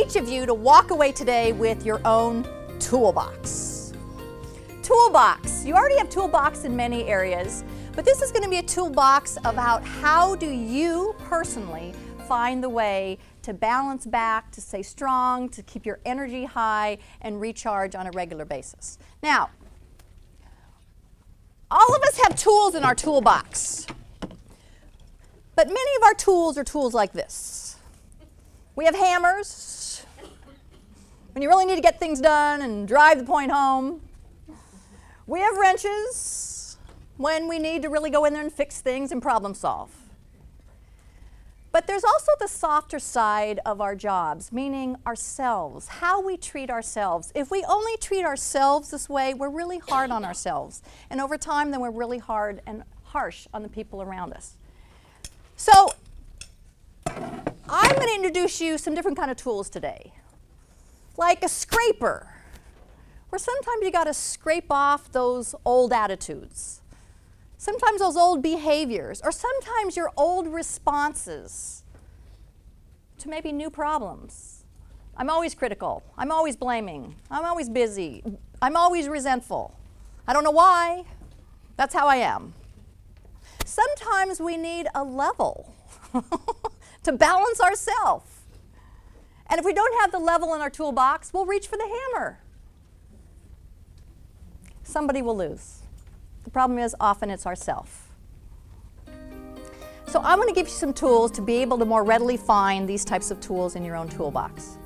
each of you to walk away today with your own toolbox. Toolbox. You already have toolbox in many areas, but this is going to be a toolbox about how do you personally find the way to balance back, to stay strong, to keep your energy high, and recharge on a regular basis. Now, all of us have tools in our toolbox, but many of our tools are tools like this. We have hammers when you really need to get things done and drive the point home. We have wrenches when we need to really go in there and fix things and problem solve. But there's also the softer side of our jobs, meaning ourselves, how we treat ourselves. If we only treat ourselves this way, we're really hard on ourselves. And over time, then we're really hard and harsh on the people around us. So I'm going to introduce you some different kind of tools today. Like a scraper, where sometimes you got to scrape off those old attitudes. Sometimes those old behaviors, or sometimes your old responses to maybe new problems. I'm always critical. I'm always blaming. I'm always busy. I'm always resentful. I don't know why. That's how I am. Sometimes we need a level to balance ourselves. And if we don't have the level in our toolbox, we'll reach for the hammer. Somebody will lose. The problem is often it's ourself. So I'm going to give you some tools to be able to more readily find these types of tools in your own toolbox.